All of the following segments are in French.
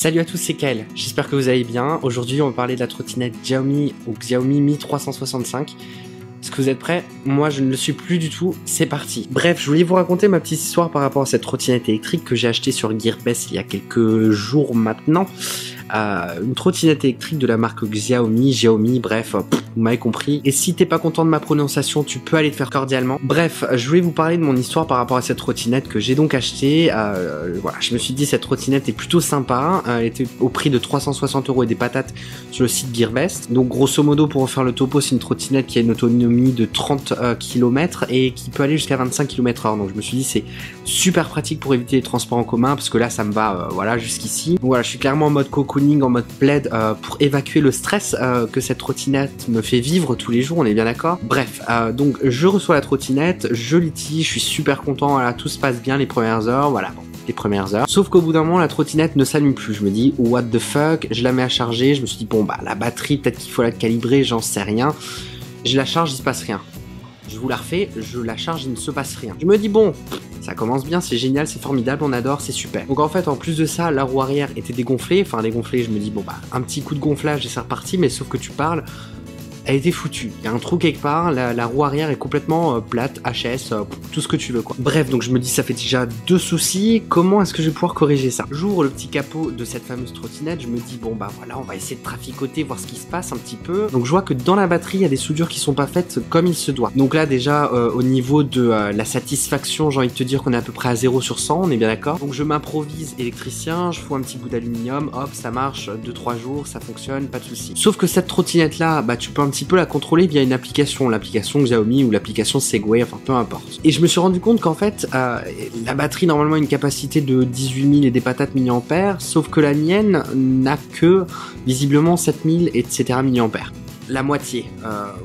Salut à tous, c'est Kael, j'espère que vous allez bien. Aujourd'hui on va parler de la trottinette Xiaomi ou Xiaomi Mi 365. Est-ce que vous êtes prêts? Moi je ne le suis plus du tout, c'est parti. Bref, je voulais vous raconter ma petite histoire par rapport à cette trottinette électrique que j'ai achetée sur Gearbest il y a quelques jours maintenant. Une trottinette électrique de la marque Xiaomi, bref, vous m'avez compris. Et si t'es pas content de ma prononciation, tu peux aller te faire cordialement. Bref, je voulais vous parler de mon histoire par rapport à cette trottinette que j'ai donc achetée. Voilà, je me suis dit cette trottinette est plutôt sympa. Elle était au prix de 360 € et des patates sur le site Gearbest. Donc grosso modo, pour refaire le topo, c'est une trottinette qui a une autonomie de 30 km et qui peut aller jusqu'à 25 km/h. Donc je me suis dit c'est super pratique pour éviter les transports en commun parce que là ça me va voilà jusqu'ici. Donc voilà, je suis clairement en mode coco, en mode plaid pour évacuer le stress que cette trottinette me fait vivre tous les jours, on est bien d'accord. Bref, donc je reçois la trottinette, je l'utilise, je suis super content, voilà, tout se passe bien les premières heures, voilà, bon, les premières heures. Sauf qu'au bout d'un moment, la trottinette ne s'allume plus. Je me dis, what the fuck, je la mets à charger, je me suis dit, bon bah la batterie, peut-être qu'il faut la calibrer, j'en sais rien. Je la charge, il se passe rien. Je vous la refais, je la charge, il ne se passe rien. Je me dis, bon, ça commence bien, c'est génial, c'est formidable, on adore, c'est super. Donc en fait, en plus de ça, la roue arrière était dégonflée. Enfin, dégonflée, je me dis, bon bah, un petit coup de gonflage et c'est reparti, mais sauf que tu parles, elle était foutue. Il y a un trou quelque part, la roue arrière est complètement plate, HS, tout ce que tu veux quoi. Bref, donc je me dis ça fait déjà deux soucis, comment est-ce que je vais pouvoir corriger ça? J'ouvre le petit capot de cette fameuse trottinette, je me dis bon bah voilà, on va essayer de traficoter, voir ce qui se passe un petit peu. Donc je vois que dans la batterie, il y a des soudures qui sont pas faites comme il se doit. Donc là déjà, au niveau de la satisfaction, j'ai envie de te dire qu'on est à peu près à 0 sur 100, on est bien d'accord? Donc je m'improvise électricien, je fous un petit bout d'aluminium, hop, ça marche, 2-3 jours, ça fonctionne, pas de souci. Sauf que cette trottinette là, bah tu peux un petit peu la contrôler via une application, l'application Xiaomi ou l'application Segway, enfin peu importe. Et je me suis rendu compte qu'en fait, la batterie normalement a une capacité de 18 000 et des patates milliampères, sauf que la mienne n'a que visiblement 7000 etc. milliampères. La moitié,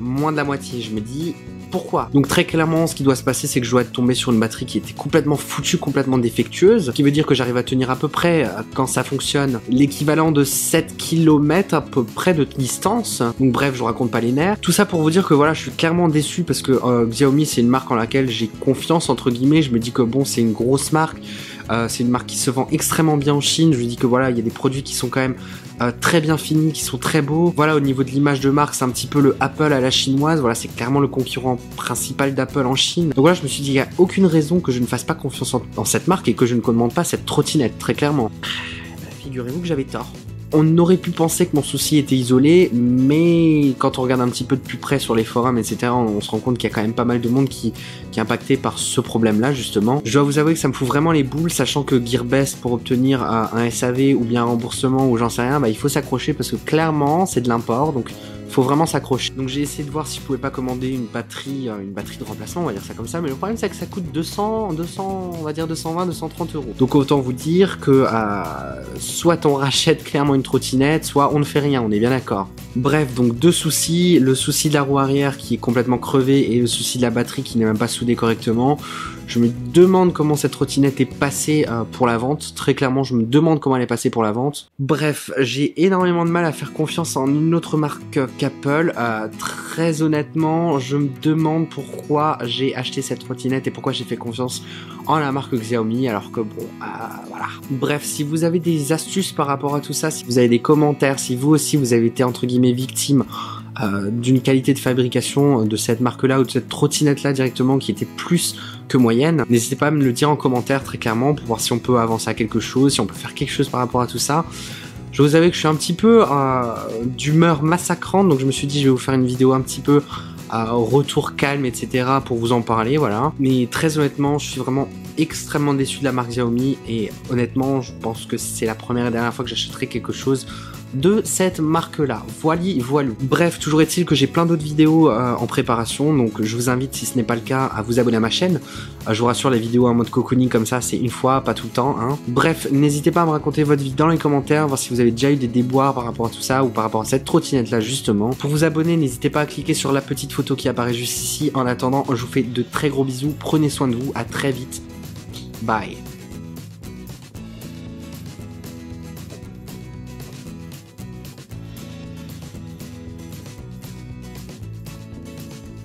moins de la moitié, je me dis... Pourquoi? Donc très clairement, ce qui doit se passer, c'est que je dois être tombé sur une batterie qui était complètement foutue, complètement défectueuse, ce qui veut dire que j'arrive à tenir à peu près, quand ça fonctionne, l'équivalent de 7 km à peu près de distance. Donc bref, je vous raconte pas les nerfs. Tout ça pour vous dire que voilà, je suis clairement déçu parce que Xiaomi, c'est une marque en laquelle j'ai confiance, entre guillemets. Je me dis que bon, c'est une grosse marque. C'est une marque qui se vend extrêmement bien en Chine. Je lui dis que voilà, il y a des produits qui sont quand même très bien finis, qui sont très beaux. Voilà, au niveau de l'image de marque, c'est un petit peu le Apple à la chinoise. Voilà, c'est clairement le concurrent principal d'Apple en Chine. Donc voilà, je me suis dit, il n'y a aucune raison que je ne fasse pas confiance en cette marque et que je ne commande pas cette trottinette, très clairement. Figurez-vous que j'avais tort. On aurait pu penser que mon souci était isolé, mais quand on regarde un petit peu de plus près sur les forums, etc., on se rend compte qu'il y a quand même pas mal de monde qui est impacté par ce problème-là, justement. Je dois vous avouer que ça me fout vraiment les boules, sachant que Gearbest, pour obtenir un SAV ou bien un remboursement ou j'en sais rien, bah, il faut s'accrocher parce que clairement, c'est de l'import, donc faut vraiment s'accrocher. Donc j'ai essayé de voir si je pouvais pas commander une batterie de remplacement, on va dire ça comme ça, mais le problème c'est que ça coûte 200, on va dire 220, 230 €. Donc autant vous dire que soit on rachète clairement une trottinette, soit on ne fait rien, on est bien d'accord. Bref, donc deux soucis, le souci de la roue arrière qui est complètement crevée et le souci de la batterie qui n'est même pas soudée correctement. Je me demande comment cette trottinette est passée pour la vente. Très clairement, je me demande comment elle est passée pour la vente. Bref, j'ai énormément de mal à faire confiance en une autre marque qu'Apple. Très honnêtement, je me demande pourquoi j'ai acheté cette trottinette et pourquoi j'ai fait confiance en la marque Xiaomi alors que bon, voilà. Bref, si vous avez des astuces par rapport à tout ça, si vous avez des commentaires, si vous aussi vous avez été entre guillemets victime d'une qualité de fabrication de cette marque-là ou de cette trottinette-là directement qui était plus que moyenne, n'hésitez pas à me le dire en commentaire très clairement pour voir si on peut avancer à quelque chose, si on peut faire quelque chose par rapport à tout ça. Je vous avoue que je suis un petit peu d'humeur massacrante, donc je me suis dit je vais vous faire une vidéo un petit peu retour calme, etc. pour vous en parler, voilà. Mais très honnêtement, je suis vraiment extrêmement déçu de la marque Xiaomi et honnêtement, je pense que c'est la première et dernière fois que j'achèterai quelque chose de cette marque-là. Voilou. Bref, toujours est-il que j'ai plein d'autres vidéos en préparation, donc je vous invite, si ce n'est pas le cas, à vous abonner à ma chaîne. Je vous rassure, les vidéos en mode cocooning comme ça, c'est une fois, pas tout le temps, hein. Bref, n'hésitez pas à me raconter votre vie dans les commentaires, voir si vous avez déjà eu des déboires par rapport à tout ça, ou par rapport à cette trottinette-là, justement. Pour vous abonner, n'hésitez pas à cliquer sur la petite photo qui apparaît juste ici. En attendant, je vous fais de très gros bisous, prenez soin de vous, à très vite. Bye.